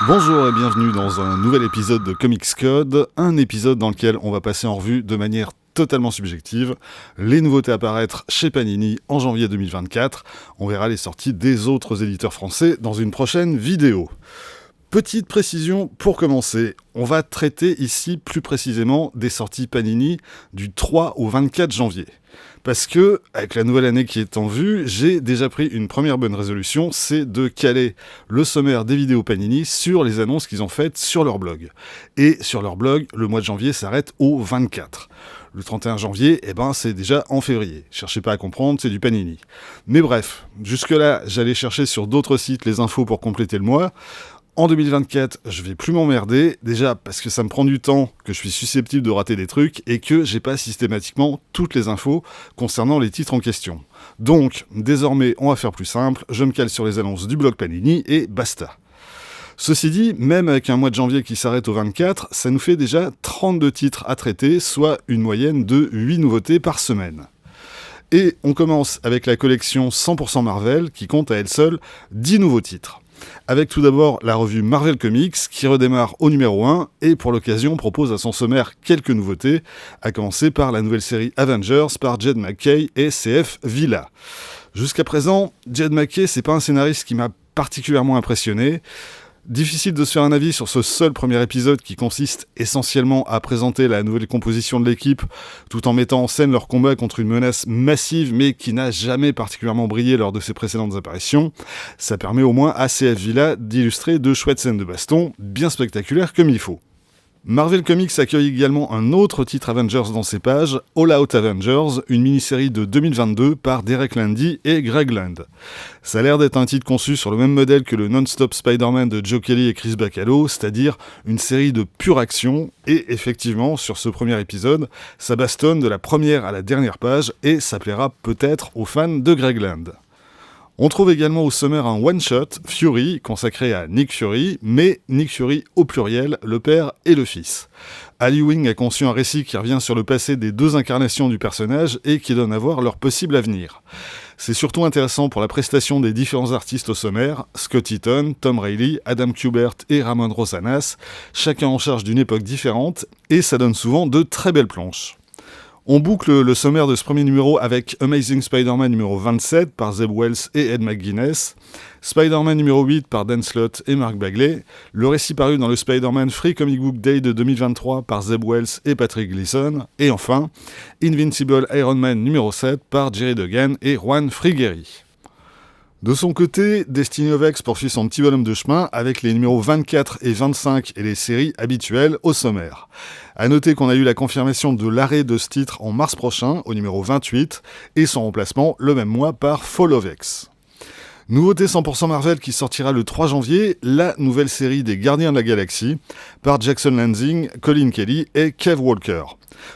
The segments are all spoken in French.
Bonjour et bienvenue dans un nouvel épisode de Comics Code, un épisode dans lequel on va passer en revue de manière totalement subjective les nouveautés à paraître chez Panini en janvier 2024. On verra les sorties des autres éditeurs français dans une prochaine vidéo. Petite précision pour commencer, on va traiter ici plus précisément des sorties Panini du 3 au 24 janvier. Parce que, avec la nouvelle année qui est en vue, j'ai déjà pris une première bonne résolution, c'est de caler le sommaire des vidéos Panini sur les annonces qu'ils ont faites sur leur blog. Et sur leur blog, le mois de janvier s'arrête au 24. Le 31 janvier, c'est déjà en février. Cherchez pas à comprendre, c'est du Panini. Mais bref, jusque-là, j'allais chercher sur d'autres sites les infos pour compléter le mois. En 2024, je vais plus m'emmerder, déjà parce que ça me prend du temps, que je suis susceptible de rater des trucs, et que j'ai pas systématiquement toutes les infos concernant les titres en question. Donc, désormais, on va faire plus simple, je me cale sur les annonces du blog Panini, et basta. Ceci dit, même avec un mois de janvier qui s'arrête au 24, ça nous fait déjà 32 titres à traiter, soit une moyenne de 8 nouveautés par semaine. Et on commence avec la collection 100% Marvel, qui compte à elle seule 10 nouveaux titres. Avec tout d'abord la revue Marvel Comics qui redémarre au numéro 1 et pour l'occasion propose à son sommaire quelques nouveautés, à commencer par la nouvelle série Avengers par Jed MacKay et C.F. Villa. Jusqu'à présent, Jed MacKay c'est pas un scénariste qui m'a particulièrement impressionné. Difficile de se faire un avis sur ce seul premier épisode qui consiste essentiellement à présenter la nouvelle composition de l'équipe tout en mettant en scène leur combat contre une menace massive mais qui n'a jamais particulièrement brillé lors de ses précédentes apparitions. Ça permet au moins à CF Villa d'illustrer de chouettes scènes de baston bien spectaculaires comme il faut. Marvel Comics accueille également un autre titre Avengers dans ses pages, All Out Avengers, une mini-série de 2022 par Derek Landy et Greg Land. Ça a l'air d'être un titre conçu sur le même modèle que le Non-Stop Spider-Man de Joe Kelly et Chris Bachalo, c'est-à-dire une série de pure action, et effectivement, sur ce premier épisode, ça bastonne de la première à la dernière page, et ça plaira peut-être aux fans de Greg Land. On trouve également au sommaire un one-shot, Fury, consacré à Nick Fury, mais Nick Fury au pluriel, le père et le fils. Al Ewing a conçu un récit qui revient sur le passé des deux incarnations du personnage et qui donne à voir leur possible avenir. C'est surtout intéressant pour la prestation des différents artistes au sommaire, Scott Eaton, Tom Reilly, Adam Kubert et Ramon Rosanas, chacun en charge d'une époque différente, et ça donne souvent de très belles planches. On boucle le sommaire de ce premier numéro avec Amazing Spider-Man numéro 27 par Zeb Wells et Ed McGuinness, Spider-Man numéro 8 par Dan Slott et Mark Bagley, le récit paru dans le Spider-Man Free Comic Book Day de 2023 par Zeb Wells et Patrick Gleason, et enfin Invincible Iron Man numéro 7 par Jerry Duggan et Juan Frigueri. De son côté, Destiny of X poursuit son petit bonhomme de chemin avec les numéros 24 et 25 et les séries habituelles au sommaire. A noter qu'on a eu la confirmation de l'arrêt de ce titre en mars prochain, au numéro 28, et son remplacement le même mois par Fall of X. Nouveauté 100% Marvel qui sortira le 3 janvier, la nouvelle série des Gardiens de la Galaxie, par Jackson Lanzing, Colin Kelly et Kev Walker.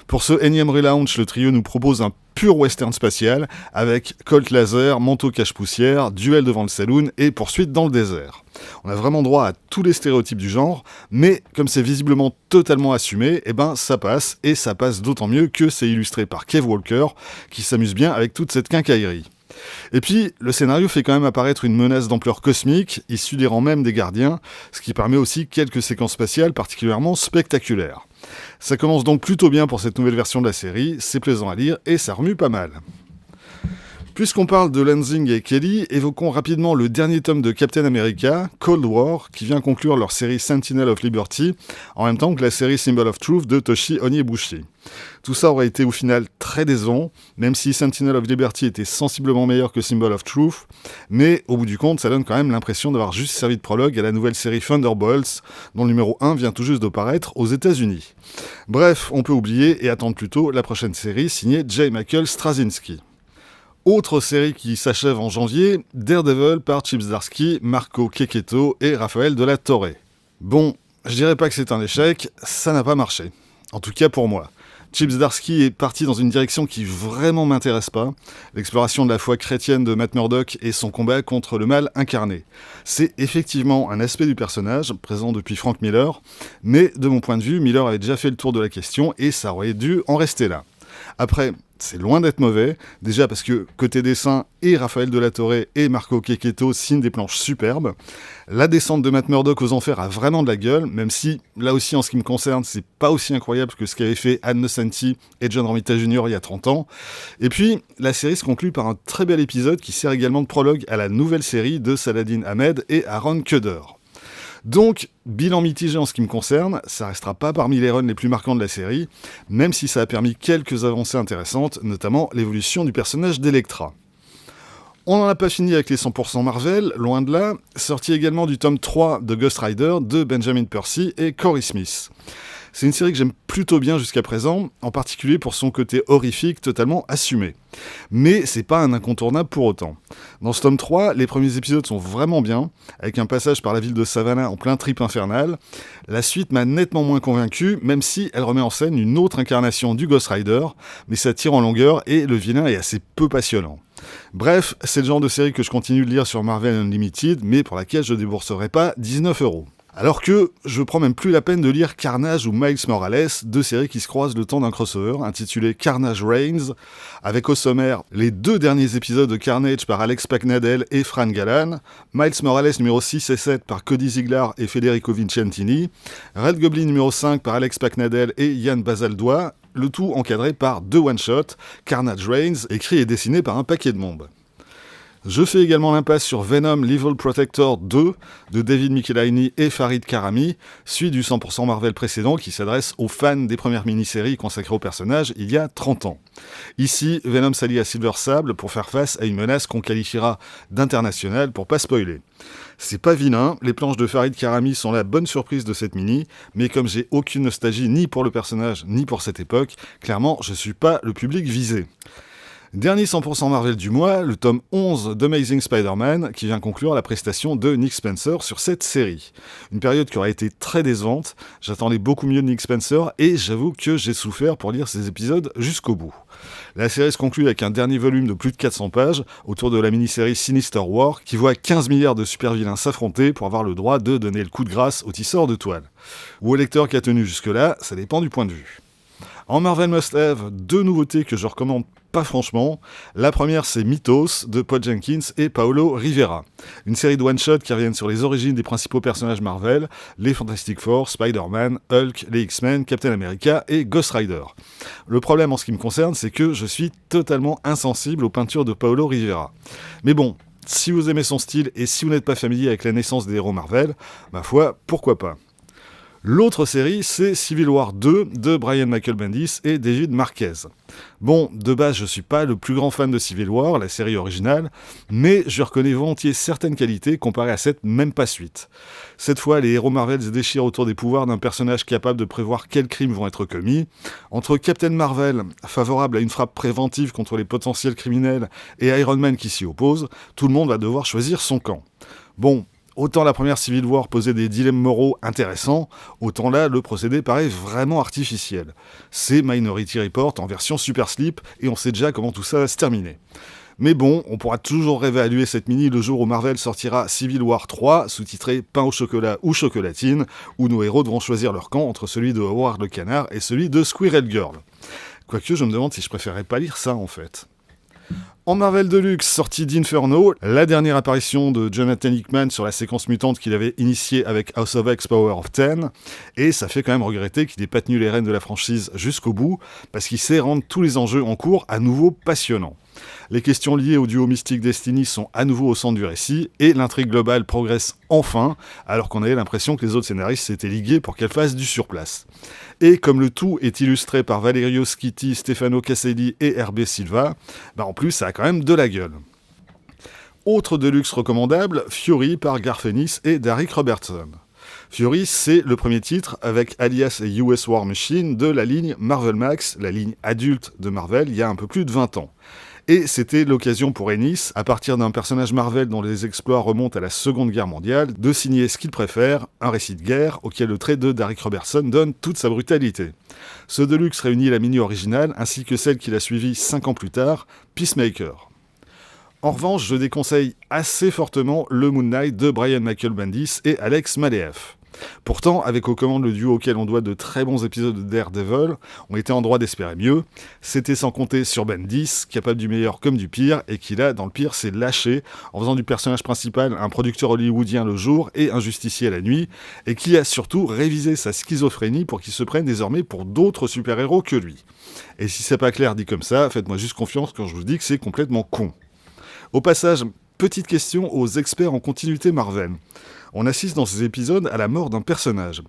Pour ce énième relaunch, le trio nous propose un pur western spatial, avec Colt Laser, manteau cache-poussière, duel devant le saloon et poursuite dans le désert. On a vraiment droit à tous les stéréotypes du genre, mais comme c'est visiblement totalement assumé, ça passe, et ça passe d'autant mieux que c'est illustré par Kev Walker, qui s'amuse bien avec toute cette quincaillerie. Et puis, le scénario fait quand même apparaître une menace d'ampleur cosmique, issue des rangs même des gardiens, ce qui permet aussi quelques séquences spatiales particulièrement spectaculaires. Ça commence donc plutôt bien pour cette nouvelle version de la série, c'est plaisant à lire et ça remue pas mal. Puisqu'on parle de Lanzing et Kelly, évoquons rapidement le dernier tome de Captain America, Cold War, qui vient conclure leur série Sentinel of Liberty, en même temps que la série Symbol of Truth de Toshi Onyebushi. Tout ça aurait été au final très décevant, même si Sentinel of Liberty était sensiblement meilleur que Symbol of Truth, mais au bout du compte, ça donne quand même l'impression d'avoir juste servi de prologue à la nouvelle série Thunderbolts, dont le numéro 1 vient tout juste de paraître aux États-Unis. Bref, on peut oublier et attendre plutôt la prochaine série signée J. Michael Straczynski. Autre série qui s'achève en janvier, Daredevil par Chip Zdarsky, Marco Checchetto et Raphaël de la Torre. Bon, je dirais pas que c'est un échec, ça n'a pas marché. En tout cas pour moi. Chip Zdarsky est parti dans une direction qui vraiment m'intéresse pas, l'exploration de la foi chrétienne de Matt Murdock et son combat contre le mal incarné. C'est effectivement un aspect du personnage, présent depuis Frank Miller, mais de mon point de vue, Miller avait déjà fait le tour de la question et ça aurait dû en rester là. Après, c'est loin d'être mauvais, déjà parce que côté dessin, et Raphaël de la Torre et Marco Checchetto signent des planches superbes. La descente de Matt Murdock aux enfers a vraiment de la gueule, même si, là aussi en ce qui me concerne, c'est pas aussi incroyable que ce qu'avaient fait Anne Nocenti et John Romita Jr. il y a 30 ans. Et puis, la série se conclut par un très bel épisode qui sert également de prologue à la nouvelle série de Saladin Ahmed et Aaron Kuder. Donc, bilan mitigé en ce qui me concerne, ça restera pas parmi les runs les plus marquants de la série, même si ça a permis quelques avancées intéressantes, notamment l'évolution du personnage d'Electra. On n'en a pas fini avec les 100% Marvel, loin de là, sorti également du tome 3 de Ghost Rider de Benjamin Percy et Corey Smith. C'est une série que j'aime plutôt bien jusqu'à présent, en particulier pour son côté horrifique totalement assumé. Mais c'est pas un incontournable pour autant. Dans ce tome 3, les premiers épisodes sont vraiment bien, avec un passage par la ville de Savannah en plein trip infernal. La suite m'a nettement moins convaincu, même si elle remet en scène une autre incarnation du Ghost Rider, mais ça tire en longueur et le vilain est assez peu passionnant. Bref, c'est le genre de série que je continue de lire sur Marvel Unlimited, mais pour laquelle je débourserai pas 19€. Alors que je prends même plus la peine de lire Carnage ou Miles Morales, deux séries qui se croisent le temps d'un crossover intitulé Carnage Reigns, avec au sommaire les 2 derniers épisodes de Carnage par Alex Pagnadel et Fran Gallan, Miles Morales numéro 6 et 7 par Cody Ziglar et Federico Vincentini, Red Goblin numéro 5 par Alex Pagnadel et Yann Bazaldois, le tout encadré par 2 one-shots, Carnage Reigns, écrit et dessiné par un paquet de monde. Je fais également l'impasse sur Venom L'Evil Protector 2 de David Michelinie et Farid Karami, suite du 100% Marvel précédent qui s'adresse aux fans des premières mini-séries consacrées au personnage il y a 30 ans. Ici, Venom s'allie à Silver Sable pour faire face à une menace qu'on qualifiera d'internationale pour pas spoiler. C'est pas vilain, les planches de Farid Karami sont la bonne surprise de cette mini, mais comme j'ai aucune nostalgie ni pour le personnage ni pour cette époque, clairement je suis pas le public visé. Dernier 100% Marvel du mois, le tome 11 d'Amazing Spider-Man qui vient conclure la prestation de Nick Spencer sur cette série. Une période qui aurait été très décevante, j'attendais beaucoup mieux de Nick Spencer et j'avoue que j'ai souffert pour lire ces épisodes jusqu'au bout. La série se conclut avec un dernier volume de plus de 400 pages autour de la mini-série Sinister War qui voit 15 milliards de super-vilains s'affronter pour avoir le droit de donner le coup de grâce au tisseur de toile. Ou au lecteur qui a tenu jusque-là, ça dépend du point de vue. En Marvel Must Have, 2 nouveautés que je recommande pas franchement. La première, c'est Mythos de Paul Jenkins et Paolo Rivera. Une série de one-shots qui reviennent sur les origines des principaux personnages Marvel, les Fantastic Four, Spider-Man, Hulk, les X-Men, Captain America et Ghost Rider. Le problème en ce qui me concerne, c'est que je suis totalement insensible aux peintures de Paolo Rivera. Mais bon, si vous aimez son style et si vous n'êtes pas familier avec la naissance des héros Marvel, ma foi, pourquoi pas. L'autre série, c'est Civil War 2 de Brian Michael Bendis et David Marquez. Bon, de base, je suis pas le plus grand fan de Civil War, la série originale, mais je reconnais volontiers certaines qualités comparées à cette même pas suite. Cette fois, les héros Marvel se déchirent autour des pouvoirs d'un personnage capable de prévoir quels crimes vont être commis. Entre Captain Marvel, favorable à une frappe préventive contre les potentiels criminels, et Iron Man qui s'y oppose, tout le monde va devoir choisir son camp. Bon, autant la première Civil War posait des dilemmes moraux intéressants, autant là, le procédé paraît vraiment artificiel. C'est Minority Report en version Super Slip, et on sait déjà comment tout ça va se terminer. Mais bon, on pourra toujours réévaluer cette mini le jour où Marvel sortira Civil War 3, sous-titré Pain au chocolat ou chocolatine, où nos héros devront choisir leur camp entre celui de Howard le Canard et celui de Squirrel Girl. Quoique je me demande si je préférerais pas lire ça en fait. En Marvel Deluxe, sortie d'Inferno, la dernière apparition de Jonathan Hickman sur la séquence mutante qu'il avait initiée avec House of X Power of 10, et ça fait quand même regretter qu'il n'ait pas tenu les rênes de la franchise jusqu'au bout, parce qu'il sait rendre tous les enjeux en cours à nouveau passionnants. Les questions liées au duo Mystic Destiny sont à nouveau au centre du récit, et l'intrigue globale progresse enfin, alors qu'on avait l'impression que les autres scénaristes s'étaient ligués pour qu'elle fasse du surplace. Et comme le tout est illustré par Valerio Schiti, Stefano Caselli et Hervé Silva, en plus ça a quand même de la gueule. Autre Deluxe recommandable, Fury par Garth Ennis et Darick Robertson. Fury, c'est le premier titre avec Alias et US War Machine de la ligne Marvel Max, la ligne adulte de Marvel, il y a un peu plus de 20 ans. Et c'était l'occasion pour Ennis, à partir d'un personnage Marvel dont les exploits remontent à la Seconde Guerre mondiale, de signer ce qu'il préfère, un récit de guerre auquel le trait de Darick Robertson donne toute sa brutalité. Ce Deluxe réunit la mini originale ainsi que celle qui l'a suivie 5 ans plus tard, Peacemaker. En revanche, je déconseille assez fortement le Moon Knight de Brian Michael Bendis et Alex Maleev. Pourtant, avec aux commandes le duo auquel on doit de très bons épisodes de Daredevil, on était en droit d'espérer mieux. C'était sans compter sur Bendis, capable du meilleur comme du pire, et qui là, dans le pire, s'est lâché en faisant du personnage principal un producteur hollywoodien le jour et un justicier la nuit, et qui a surtout révisé sa schizophrénie pour qu'il se prenne désormais pour d'autres super-héros que lui. Et si c'est pas clair dit comme ça, faites-moi juste confiance quand je vous dis que c'est complètement con. Au passage, petite question aux experts en continuité Marvel. On assiste dans ces épisodes à la mort d'un personnage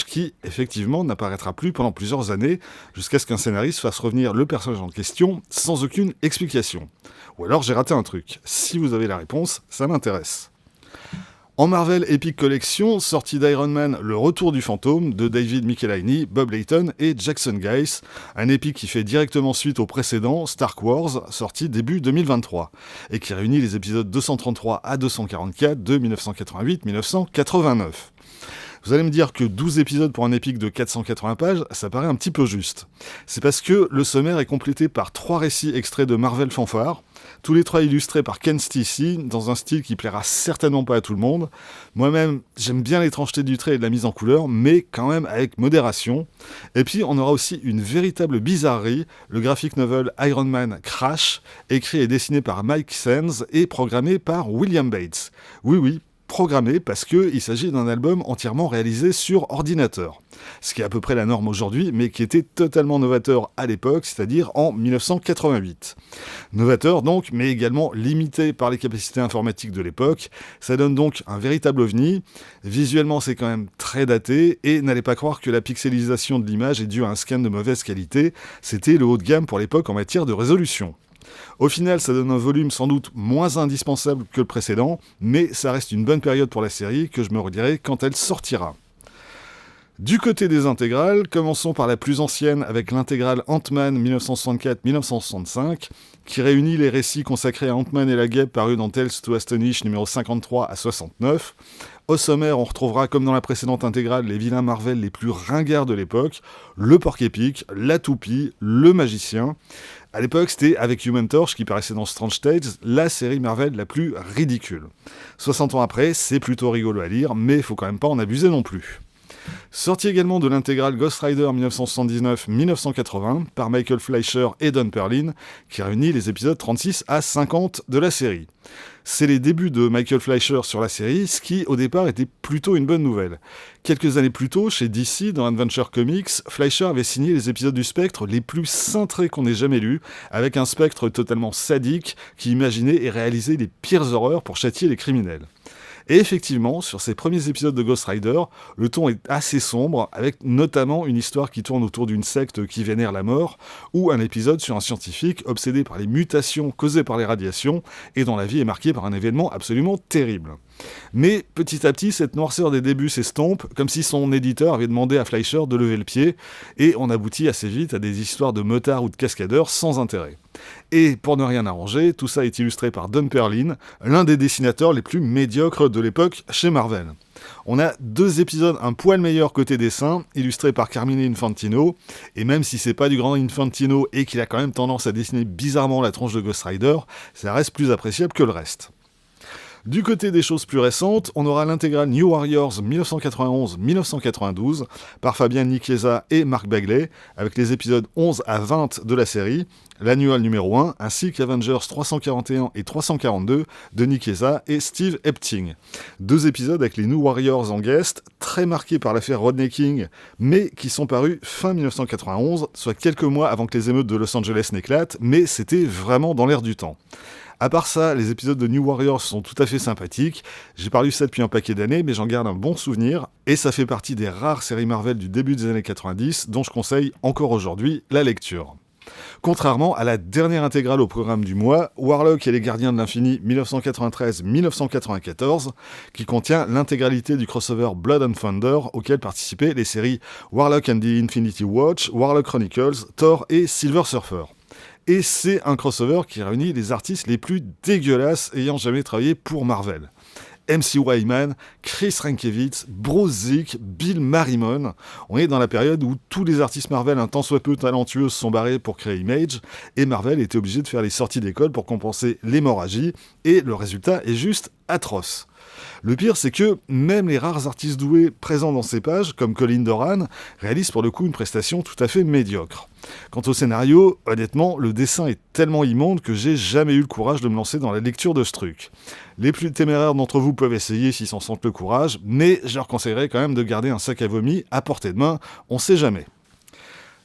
qui, effectivement, n'apparaîtra plus pendant plusieurs années, jusqu'à ce qu'un scénariste fasse revenir le personnage en question sans aucune explication. Ou alors j'ai raté un truc. Si vous avez la réponse, ça m'intéresse. En Marvel Epic Collection, sorti d'Iron Man Le Retour du Fantôme de David Michelinie, Bob Layton et Jackson Guice, un épique qui fait directement suite au précédent Stark Wars, sorti début 2023, et qui réunit les épisodes 233 à 244 de 1988-1989. Vous allez me dire que 12 épisodes pour un épique de 480 pages, ça paraît un petit peu juste. C'est parce que le sommaire est complété par 3 récits extraits de Marvel Fanfare, tous les 3 illustrés par Ken Stacy, dans un style qui plaira certainement pas à tout le monde. Moi-même, j'aime bien l'étrangeté du trait et de la mise en couleur, mais quand même avec modération. Et puis, on aura aussi une véritable bizarrerie, le graphic novel Iron Man Crash, écrit et dessiné par Mike Sands et programmé par William Bates. Oui, programmé parce qu'il s'agit d'un album entièrement réalisé sur ordinateur. Ce qui est à peu près la norme aujourd'hui, mais qui était totalement novateur à l'époque, c'est-à-dire en 1988. Novateur donc, mais également limité par les capacités informatiques de l'époque. Ça donne donc un véritable ovni. Visuellement, c'est quand même très daté, et n'allez pas croire que la pixelisation de l'image est due à un scan de mauvaise qualité. C'était le haut de gamme pour l'époque en matière de résolution. Au final, ça donne un volume sans doute moins indispensable que le précédent, mais ça reste une bonne période pour la série que je me redirai quand elle sortira. Du côté des intégrales, commençons par la plus ancienne avec l'intégrale Ant-Man 1964-1965, qui réunit les récits consacrés à Ant-Man et la guêpe parus dans Tales to Astonish numéro 53 à 69. Au sommaire, on retrouvera, comme dans la précédente intégrale, les vilains Marvel les plus ringards de l'époque, le porc-épic, la toupie, le magicien. À l'époque, c'était avec Human Torch, qui paraissait dans Strange Tales, la série Marvel la plus ridicule. 60 ans après, c'est plutôt rigolo à lire, mais faut quand même pas en abuser non plus. Sorti également de l'intégrale Ghost Rider 1979-1980 par Michael Fleischer et Don Perlin, qui réunit les épisodes 36 à 50 de la série. C'est les débuts de Michael Fleischer sur la série, ce qui au départ était plutôt une bonne nouvelle. Quelques années plus tôt, chez DC, dans Adventure Comics, Fleischer avait signé les épisodes du Spectre les plus cintrés qu'on ait jamais lus, avec un Spectre totalement sadique qui imaginait et réalisait les pires horreurs pour châtier les criminels. Et effectivement, sur ces premiers épisodes de Ghost Rider, le ton est assez sombre, avec notamment une histoire qui tourne autour d'une secte qui vénère la mort, ou un épisode sur un scientifique obsédé par les mutations causées par les radiations, et dont la vie est marquée par un événement absolument terrible. Mais petit à petit, cette noirceur des débuts s'estompe, comme si son éditeur avait demandé à Fleischer de lever le pied, et on aboutit assez vite à des histoires de motards ou de cascadeurs sans intérêt. Et pour ne rien arranger, tout ça est illustré par Don Perlin, l'un des dessinateurs les plus médiocres de l'époque chez Marvel. On a 2 épisodes un poil meilleurs côté dessin, illustrés par Carmine Infantino, et même si c'est pas du grand Infantino et qu'il a quand même tendance à dessiner bizarrement la tronche de Ghost Rider, ça reste plus appréciable que le reste. Du côté des choses plus récentes, on aura l'intégrale New Warriors 1991-1992 par Fabien Nicieza et Mark Bagley, avec les épisodes 11 à 20 de la série, l'annual numéro 1, ainsi qu'Avengers 341 et 342 de Nicieza et Steve Epting. 2 épisodes avec les New Warriors en guest, très marqués par l'affaire Rodney King, mais qui sont parus fin 1991, soit quelques mois avant que les émeutes de Los Angeles n'éclatent, mais c'était vraiment dans l'air du temps. À part ça, les épisodes de New Warriors sont tout à fait sympathiques. J'ai pas lu ça depuis un paquet d'années, mais j'en garde un bon souvenir. Et ça fait partie des rares séries Marvel du début des années 90 dont je conseille encore aujourd'hui la lecture. Contrairement à la dernière intégrale au programme du mois, Warlock et les Gardiens de l'Infini 1993-1994, qui contient l'intégralité du crossover Blood and Thunder auquel participaient les séries Warlock and the Infinity Watch, Warlock Chronicles, Thor et Silver Surfer. Et c'est un crossover qui réunit les artistes les plus dégueulasses ayant jamais travaillé pour Marvel. MC Wyman, Chris Rankiewicz, Bruce Zick, Bill Marimon. On est dans la période où tous les artistes Marvel un tant soit peu talentueux se sont barrés pour créer Image, et Marvel était obligé de faire les sorties d'école pour compenser l'hémorragie, et le résultat est juste atroce. Le pire, c'est que même les rares artistes doués présents dans ces pages, comme Colin Doran, réalisent pour le coup une prestation tout à fait médiocre. Quant au scénario, honnêtement, le dessin est tellement immonde que j'ai jamais eu le courage de me lancer dans la lecture de ce truc. Les plus téméraires d'entre vous peuvent essayer s'ils s'en sentent le courage, mais je leur conseillerais quand même de garder un sac à vomi à portée de main, on sait jamais.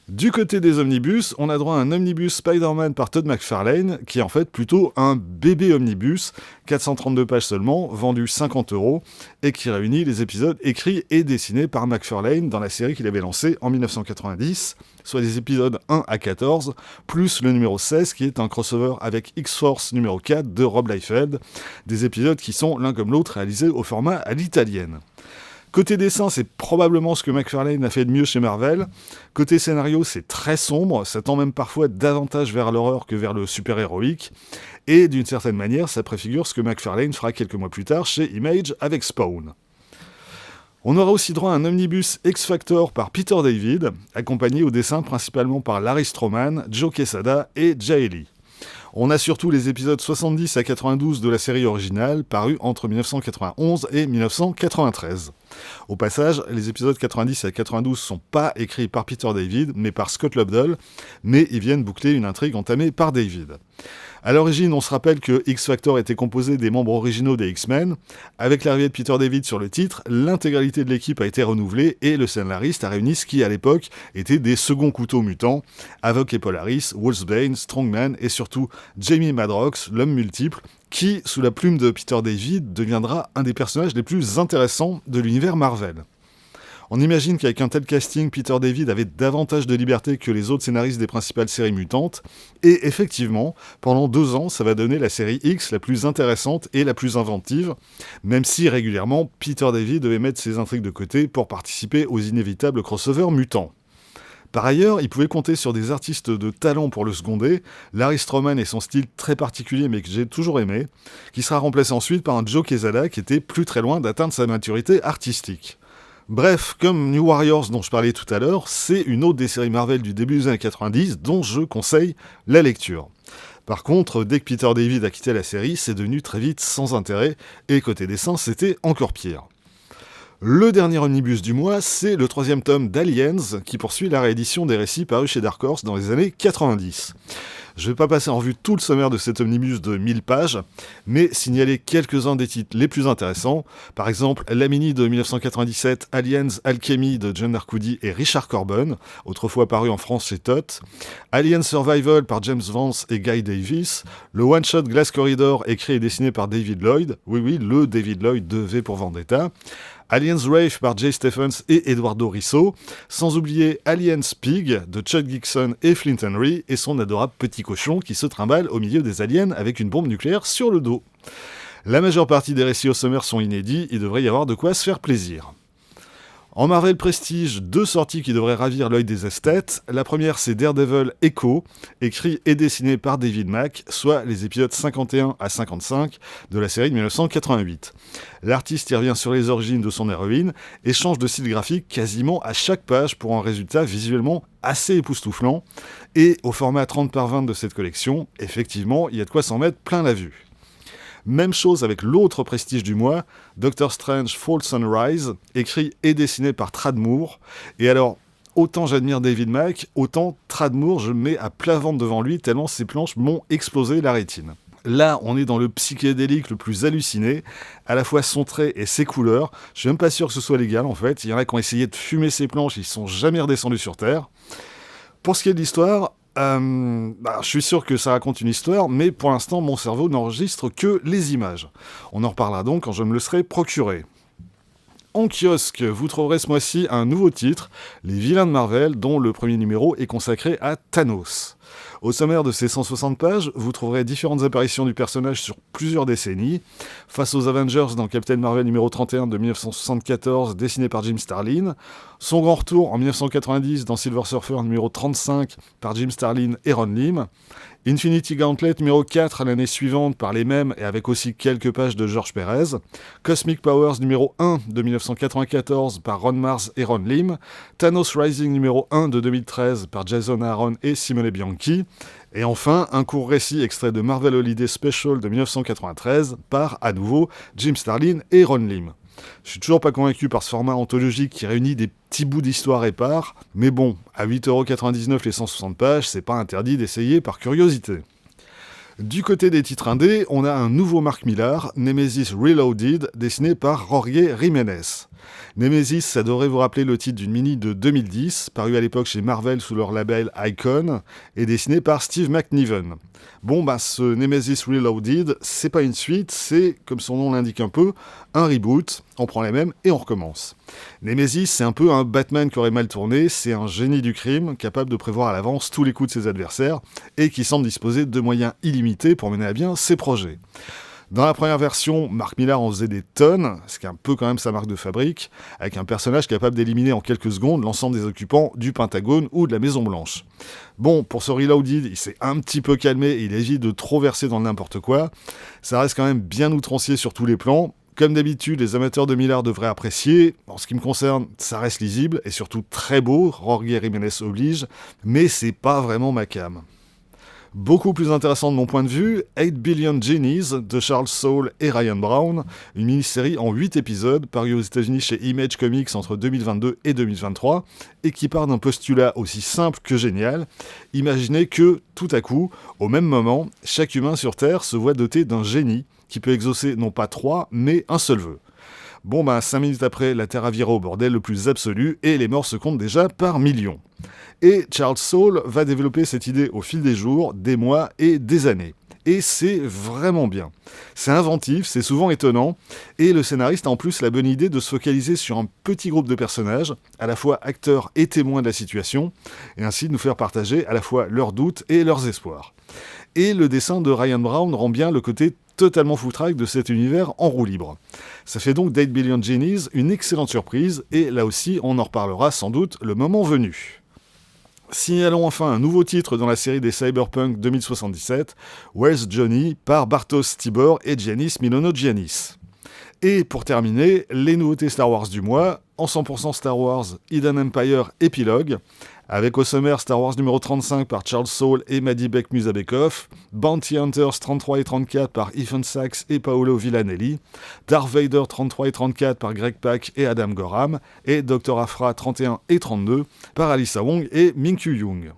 Du côté des omnibus, on a droit à un omnibus Spider-Man par Todd McFarlane, qui est en fait plutôt un bébé omnibus, 432 pages seulement, vendu 50€, et qui réunit les épisodes écrits et dessinés par McFarlane dans la série qu'il avait lancée en 1990, soit des épisodes 1 à 14, plus le numéro 16 qui est un crossover avec X-Force numéro 4 de Rob Liefeld, des épisodes qui sont l'un comme l'autre réalisés au format à l'italienne. Côté dessin, c'est probablement ce que McFarlane a fait de mieux chez Marvel. Côté scénario, c'est très sombre, ça tend même parfois davantage vers l'horreur que vers le super-héroïque. Et d'une certaine manière, ça préfigure ce que McFarlane fera quelques mois plus tard chez Image avec Spawn. On aura aussi droit à un omnibus X-Factor par Peter David, accompagné au dessin principalement par Larry Stroman, Joe Quesada et Jaeli. On a surtout les épisodes 70 à 92 de la série originale, parus entre 1991 et 1993. Au passage, les épisodes 90 à 92 sont pas écrits par Peter David, mais par Scott Lobdell, mais ils viennent boucler une intrigue entamée par David. À l'origine, on se rappelle que X-Factor était composé des membres originaux des X-Men. Avec l'arrivée de Peter David sur le titre, l'intégralité de l'équipe a été renouvelée et le scénariste a réuni ce qui, à l'époque, étaient des seconds couteaux mutants, Havok et Polaris, Wolfsbane, Strongman et surtout Jamie Madrox, l'homme multiple, qui, sous la plume de Peter David, deviendra un des personnages les plus intéressants de l'univers Marvel. On imagine qu'avec un tel casting, Peter David avait davantage de liberté que les autres scénaristes des principales séries mutantes, et effectivement, pendant 2 ans, ça va donner la série X la plus intéressante et la plus inventive, même si régulièrement, Peter David devait mettre ses intrigues de côté pour participer aux inévitables crossovers mutants. Par ailleurs, il pouvait compter sur des artistes de talent pour le seconder, Larry Stroman et son style très particulier mais que j'ai toujours aimé, qui sera remplacé ensuite par un Joe Quesada qui était plus très loin d'atteindre sa maturité artistique. Bref, comme New Warriors dont je parlais tout à l'heure, c'est une autre des séries Marvel du début des années 90 dont je conseille la lecture. Par contre, dès que Peter David a quitté la série, c'est devenu très vite sans intérêt, et côté dessin, c'était encore pire. Le dernier omnibus du mois, c'est le 3e tome d'Aliens, qui poursuit la réédition des récits parus chez Dark Horse dans les années 90. Je vais pas passer en revue tout le sommaire de cet omnibus de 1000 pages, mais signaler quelques-uns des titres les plus intéressants. Par exemple, la mini de 1997, Aliens Alchemy de John Arcudi et Richard Corben, autrefois paru en France chez Tot. Alien Survival par James Vance et Guy Davis. Le one-shot Glass Corridor, écrit et dessiné par David Lloyd. Oui, le David Lloyd de V pour Vendetta. Aliens Rave par Jay Stephens et Eduardo Risso, sans oublier Aliens Pig de Chuck Dixon et Flint Henry, et son adorable petit cochon qui se trimballe au milieu des aliens avec une bombe nucléaire sur le dos. La majeure partie des récits au sommaire sont inédits, il devrait y avoir de quoi se faire plaisir. En Marvel Prestige, 2 sorties qui devraient ravir l'œil des esthètes. La première, c'est Daredevil Echo, écrit et dessiné par David Mack, soit les épisodes 51 à 55 de la série de 1988. L'artiste y revient sur les origines de son héroïne et change de style graphique quasiment à chaque page pour un résultat visuellement assez époustouflant. Et au format 30 par 20 de cette collection, effectivement, il y a de quoi s'en mettre plein la vue. Même chose avec l'autre prestige du mois, Doctor Strange Fall Sunrise, écrit et dessiné par Tradd Moore. Et alors, autant j'admire David Mack, autant Tradd Moore, je me mets à plat ventre devant lui tellement ses planches m'ont explosé la rétine. Là, on est dans le psychédélique le plus halluciné, à la fois son trait et ses couleurs. Je suis même pas sûr que ce soit légal en fait. Il y en a qui ont essayé de fumer ses planches, ils sont jamais redescendus sur Terre. Pour ce qui est de l'histoire, je suis sûr que ça raconte une histoire, mais pour l'instant, mon cerveau n'enregistre que les images. On en reparlera donc quand je me le serai procuré. En kiosque, vous trouverez ce mois-ci un nouveau titre, Les Vilains de Marvel, dont le premier numéro est consacré à Thanos. Au sommaire de ces 160 pages, vous trouverez différentes apparitions du personnage sur plusieurs décennies. Face aux Avengers dans Captain Marvel numéro 31 de 1974, dessiné par Jim Starlin. Son grand retour en 1990 dans Silver Surfer numéro 35 par Jim Starlin et Ron Lim. Infinity Gauntlet numéro 4 à l'année suivante par les mêmes et avec aussi quelques pages de George Pérez. Cosmic Powers numéro 1 de 1994 par Ron Mars et Ron Lim. Thanos Rising numéro 1 de 2013 par Jason Aaron et Simone Bianchi. Et enfin, un court récit extrait de Marvel Holiday Special de 1993 par, à nouveau, Jim Starlin et Ron Lim. Je suis toujours pas convaincu par ce format anthologique qui réunit des petits bouts d'histoire épars, mais bon, à 8,99€ les 160 pages, c'est pas interdit d'essayer par curiosité. Du côté des titres indés, on a un nouveau Mark Millar, Nemesis Reloaded, dessiné par Jorge Jiménez. Nemesis, ça devrait vous rappeler le titre d'une mini de 2010, paru à l'époque chez Marvel sous leur label Icon, et dessiné par Steve McNiven. Bon, ce Nemesis Reloaded, c'est pas une suite, c'est, comme son nom l'indique un peu, un reboot, on prend les mêmes et on recommence. Nemesis, c'est un peu un Batman qui aurait mal tourné, c'est un génie du crime, capable de prévoir à l'avance tous les coups de ses adversaires, et qui semble disposer de moyens illimités pour mener à bien ses projets. Dans la première version, Mark Millar en faisait des tonnes, ce qui est un peu quand même sa marque de fabrique, avec un personnage capable d'éliminer en quelques secondes l'ensemble des occupants du Pentagone ou de la Maison Blanche. Bon, pour ce Reloaded, il s'est un petit peu calmé et il évite de trop verser dans le n'importe quoi. Ça reste quand même bien outrancier sur tous les plans. Comme d'habitude, les amateurs de Millar devraient apprécier. En ce qui me concerne, ça reste lisible et surtout très beau, Jorge Jiménez oblige, mais c'est pas vraiment ma came. Beaucoup plus intéressant de mon point de vue, 8 Billion Genies de Charles Soule et Ryan Brown, une mini-série en 8 épisodes parue aux États-Unis chez Image Comics entre 2022 et 2023 et qui part d'un postulat aussi simple que génial. Imaginez que, tout à coup, au même moment, chaque humain sur Terre se voit doté d'un génie qui peut exaucer non pas 3, mais un seul vœu. Bon, 5 minutes après, la Terre a viré au bordel le plus absolu et les morts se comptent déjà par millions. Et Charles Soule va développer cette idée au fil des jours, des mois et des années. Et c'est vraiment bien. C'est inventif, c'est souvent étonnant, et le scénariste a en plus la bonne idée de se focaliser sur un petit groupe de personnages, à la fois acteurs et témoins de la situation, et ainsi de nous faire partager à la fois leurs doutes et leurs espoirs. Et le dessin de Ryan Brown rend bien le côté totalement foutraque de cet univers en roue libre. Ça fait donc d'8 Billion Genies une excellente surprise, et là aussi on en reparlera sans doute le moment venu. Signalons enfin un nouveau titre dans la série des Cyberpunk 2077, Where's Johnny, par Bartosz Tibor et Giannis Milono-Giannis. Et pour terminer, les nouveautés Star Wars du mois, en 100% Star Wars Hidden Empire Épilogue, avec au sommaire Star Wars numéro 35 par Charles Soule et Maddie Beck-Musabekoff, Bounty Hunters 33 et 34 par Ethan Sachs et Paolo Villanelli, Darth Vader 33 et 34 par Greg Pak et Adam Gorham, et Dr. Aphra 31 et 32 par Alyssa Wong et Minkyu Jung.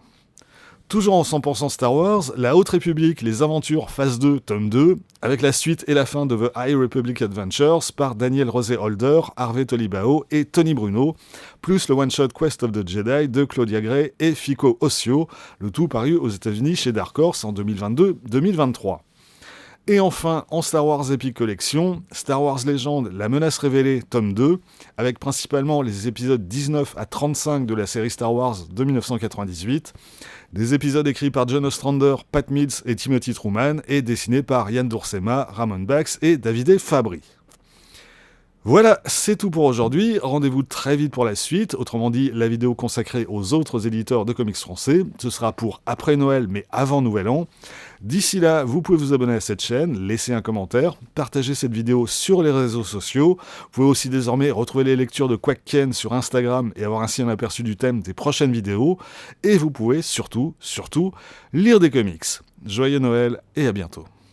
Toujours en 100% Star Wars, La Haute République, Les Aventures Phase 2, tome 2, avec la suite et la fin de The High Republic Adventures par Daniel Rosé-Holder, Harvey Tolibao et Tony Bruno, plus le one-shot Quest of the Jedi de Claudia Gray et Fico Ossio, le tout paru aux États-Unis chez Dark Horse en 2022-2023. Et enfin, en Star Wars Epic Collection, Star Wars Legend, La Menace Révélée, tome 2, avec principalement les épisodes 19 à 35 de la série Star Wars de 1998, des épisodes écrits par John Ostrander, Pat Mills et Timothy Truman, et dessinés par Yann Doursema, Ramon Bax et Davide Fabri. Voilà, c'est tout pour aujourd'hui. Rendez-vous très vite pour la suite, autrement dit la vidéo consacrée aux autres éditeurs de comics français. Ce sera pour après Noël, mais avant Nouvel An. D'ici là, vous pouvez vous abonner à cette chaîne, laisser un commentaire, partager cette vidéo sur les réseaux sociaux. Vous pouvez aussi désormais retrouver les lectures de Quack Ken sur Instagram et avoir ainsi un aperçu du thème des prochaines vidéos. Et vous pouvez surtout, lire des comics. Joyeux Noël et à bientôt.